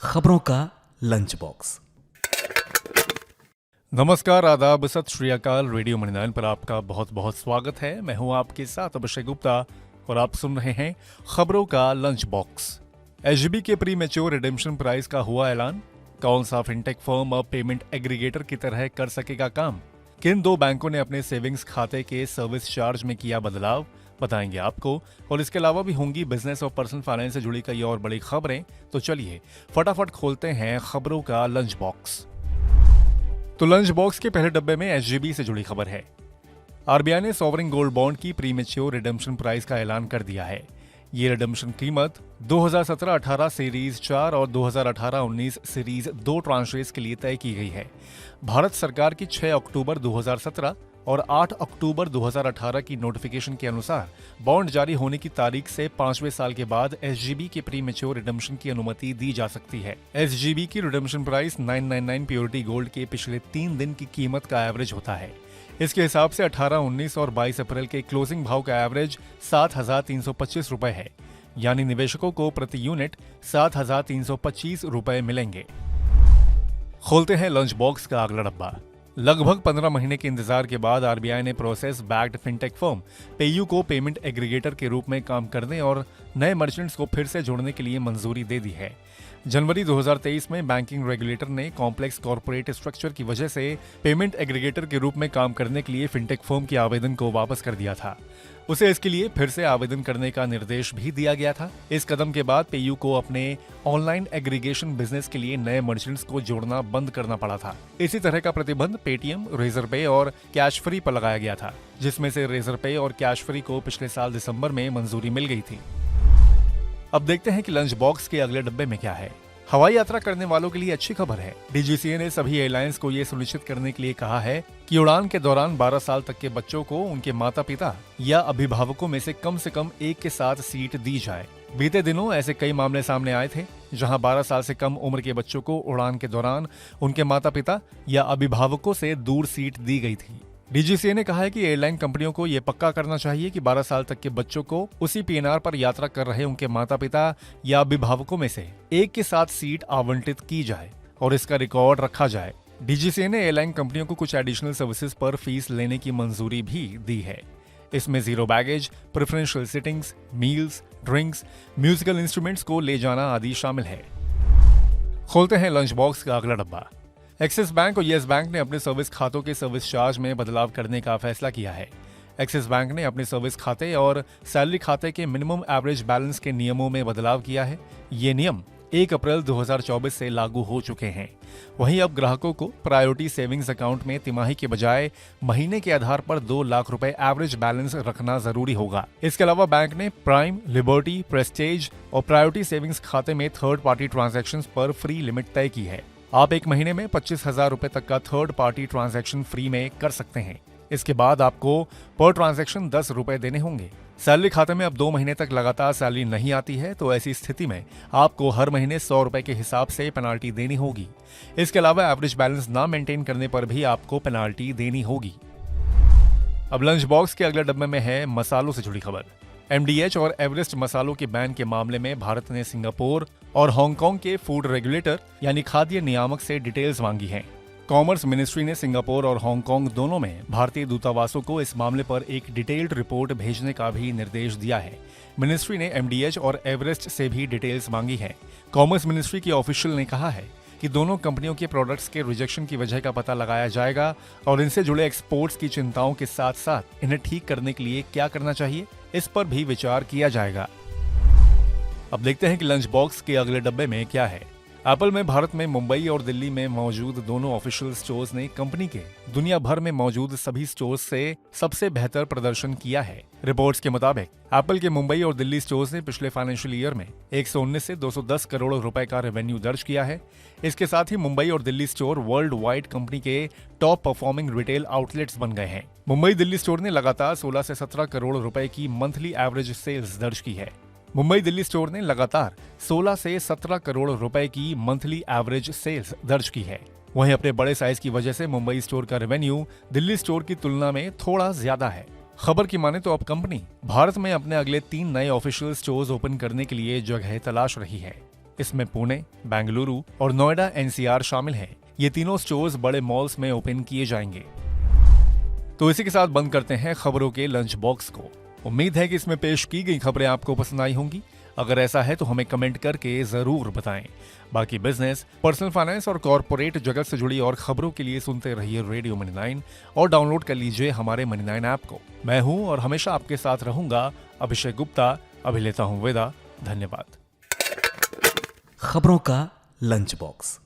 खबरों का lunch box. नमस्कार, आदाब, सत श्री अकाल। रेडियो मणिनारायण पर आपका बहुत बहुत स्वागत है। मैं हूं आपके साथ अभिषेक गुप्ता और आप सुन रहे हैं खबरों का लंच बॉक्स। एचजीबी के प्री मैच्योर रिडेम्पशन प्राइस का हुआ ऐलान। कौन सा फिनटेक फर्म अब पेमेंट एग्रीगेटर की तरह कर सकेगा काम? किन दो बैंकों ने अपने सेविंग्स खाते के सर्विस चार्ज में किया बदलाव, बताएंगे आपको। और इसके अलावा भी होंगी बिजनेस और पर्सनल फाइनेंस से जुड़ी कई और बड़ी खबरें। तो चलिए फटाफट खोलते हैं खबरों का लंच बॉक्स। तो लंच बॉक्स के पहले डब्बे में एचजीबी से जुड़ी खबर है। आरबीआई ने सॉवरिन गोल्ड बॉन्ड की प्रीमेच्योर रिडेम्पशन प्राइस का ऐलान कर दिया है। ये रिडेम्पशन कीमत 2017-18 सीरीज 4 और 2018-19 सीरीज 2 ट्रांशेस के लिए तय की गई है। भारत सरकार की 6 अक्टूबर 2017 और 8 अक्टूबर 2018 की नोटिफिकेशन के अनुसार बॉन्ड जारी होने की तारीख से 5वें साल के बाद एसजीबी के प्री मैच्योर रिडेम्पशन की अनुमति दी जा सकती है। एसजीबी की रिडेम्पशन प्राइस 999 प्योरिटी गोल्ड के पिछले 3 दिन की कीमत का एवरेज होता है। इसके हिसाब से 18, 19 और 22 अप्रैल के क्लोजिंग भाव का एवरेज 7,325 रुपए है। यानी निवेशकों को प्रति यूनिट 7,325 रुपए मिलेंगे। खोलते हैं लंच बॉक्स का अगला डब्बा। लगभग 15 महीने के इंतजार के बाद आरबीआई ने process backed fintech firm PayU को पेमेंट एग्रीगेटर के रूप में काम करने और नए मर्चेंट्स को फिर से जोड़ने के लिए मंजूरी दे दी है। जनवरी 2023 में बैंकिंग रेगुलेटर ने कॉम्प्लेक्स कॉर्पोरेट स्ट्रक्चर की वजह से पेमेंट एग्रीगेटर के रूप में काम करने के लिए फिनटेक फर्म के आवेदन को वापस कर दिया था। उसे इसके लिए फिर से आवेदन करने का निर्देश भी दिया गया था। इस कदम के बाद पेयू को अपने ऑनलाइन एग्रीगेशन बिजनेस के लिए नए मर्चेंट्स को जोड़ना बंद करना पड़ा था। इसी तरह का प्रतिबंध पेटीएम, रेजर पे और कैश फ्री पर लगाया गया था, जिसमें से रेजर पे और कैश फ्री को पिछले साल दिसंबर में मंजूरी मिल गई थी। अब देखते हैं कि लंच बॉक्स के अगले डब्बे में क्या है। हवाई यात्रा करने वालों के लिए अच्छी खबर है। डीजीसीए ने सभी एयरलाइंस को ये सुनिश्चित करने के लिए कहा है कि उड़ान के दौरान 12 साल तक के बच्चों को उनके माता पिता या अभिभावकों में से कम एक के साथ सीट दी जाए। बीते दिनों ऐसे कई मामले सामने आए थे जहां 12 साल से कम उम्र के बच्चों को उड़ान के दौरान उनके माता पिता या अभिभावकों से दूर सीट दी गई थी। डीजीसीए ने कहा है कि एयरलाइन कंपनियों को यह पक्का करना चाहिए कि 12 साल तक के बच्चों को उसी पीएनआर पर यात्रा कर रहे उनके माता पिता या अभिभावकों में से एक के साथ सीट आवंटित की जाए और इसका रिकॉर्ड रखा जाए। डीजीसीए ने एयरलाइन कंपनियों को कुछ एडिशनल सर्विसेज पर फीस लेने की मंजूरी भी दी है। इसमें zero baggage, preferential sittings, meals, drinks, musical instruments को ले जाना आदि शामिल है। खोलते हैं लंच बॉक्स का अगला डब्बा। एक्सिस बैंक और येस बैंक ने अपने सर्विस खातों के सर्विस चार्ज में बदलाव करने का फैसला किया है। एक्सिस बैंक ने अपने सर्विस खाते और सैलरी खाते के मिनिमम एवरेज बैलेंस के नियमों में बदलाव किया है। ये नियम 1 अप्रैल 2024 से लागू हो चुके हैं। वहीं अब ग्राहकों को प्रायोरिटी सेविंग्स अकाउंट में तिमाही के बजाय महीने के आधार पर 2 लाख रुपए एवरेज बैलेंस रखना जरूरी होगा। इसके अलावा बैंक ने प्राइम, लिबर्टी, प्रेस्टेज और प्रायोरिटी सेविंग्स खाते में थर्ड पार्टी ट्रांजैक्शंस पर फ्री लिमिट तय की है। आप एक महीने में 25,000 रुपए तक का थर्ड पार्टी ट्रांजैक्शन फ्री में कर सकते हैं। इसके बाद आपको पर ट्रांजैक्शन 10 रुपए देने होंगे। सैलरी खाते में अब 2 महीने तक लगातार सैलरी नहीं आती है तो ऐसी स्थिति में आपको हर महीने 100 रुपए के हिसाब से पेनाल्टी देनी होगी। इसके अलावा एवरेज बैलेंस ना मेंटेन करने पर भी आपको पेनाल्टी देनी होगी। अब लंच बॉक्स के अगले डब्बे में है मसालों से जुड़ी खबर। एमडीएच और एवरेस्ट मसालों के बैन के मामले में भारत ने सिंगापुर और हांगकांग के फूड रेगुलेटर यानी खाद्य नियामक से डिटेल्स मांगी हैं। कॉमर्स मिनिस्ट्री ने सिंगापुर और हांगकांग दोनों में भारतीय दूतावासों को इस मामले पर एक डिटेल्ड रिपोर्ट भेजने का भी निर्देश दिया है। मिनिस्ट्री ने एमडीएच और एवरेस्ट से भी डिटेल्स मांगी है। कॉमर्स मिनिस्ट्री की ऑफिशियल ने कहा है कि दोनों कंपनियों के प्रोडक्ट्स के रिजेक्शन की वजह का पता लगाया जाएगा और इनसे जुड़े एक्सपोर्ट्स की चिंताओं के साथ साथ इन्हें ठीक करने के लिए क्या करना चाहिए, इस पर भी विचार किया जाएगा। अब देखते हैं कि लंच बॉक्स के अगले डब्बे में क्या है। एप्पल में भारत में मुंबई और दिल्ली में मौजूद दोनों ऑफिशियल स्टोर्स ने कंपनी के दुनिया भर में मौजूद सभी स्टोर्स से सबसे बेहतर प्रदर्शन किया है। रिपोर्ट्स के मुताबिक एप्पल के मुंबई और दिल्ली स्टोर्स ने पिछले फाइनेंशियल ईयर में 119 से 210 करोड़ रुपए का रेवेन्यू दर्ज किया है। इसके साथ ही मुंबई और Delhi store world wide company के टॉप परफॉर्मिंग रिटेल आउटलेट्स बन गए हैं। मुंबई दिल्ली स्टोर ने लगातार 16 से 17 करोड़ रुपए की मंथली एवरेज सेल्स दर्ज की है। मुंबई दिल्ली स्टोर ने लगातार 16 से 17 करोड़ रुपए की मंथली एवरेज सेल्स दर्ज की है। वहीं अपने बड़े साइज की वजह से मुंबई स्टोर का रेवेन्यू दिल्ली स्टोर की तुलना में थोड़ा ज्यादा है। खबर की माने तो अब कंपनी भारत में अपने अगले 3 नए ऑफिशियल स्टोर्स ओपन करने के लिए जगह तलाश रही है। इसमें पुणे, बेंगलुरु और नोएडा NCR शामिल हैं। ये तीनों स्टोर्स बड़े मॉल्स में ओपन किए जाएंगे। तो इसी के साथ बंद करते हैं खबरों के लंच बॉक्स को। उम्मीद है कि इसमें पेश की गई खबरें आपको पसंद आई होंगी। अगर ऐसा है तो हमें कमेंट करके जरूर बताएं। बाकी बिजनेस, पर्सनल फाइनेंस और कॉर्पोरेट जगत से जुड़ी और खबरों के लिए सुनते रहिए रेडियो मनी 9 और डाउनलोड कर लीजिए हमारे मनी 9 ऐप को। मैं हूं और हमेशा आपके साथ रहूंगा अभिषेक गुप्ता। अभी लेता हूं विदा। धन्यवाद। खबरों का लंच बॉक्स।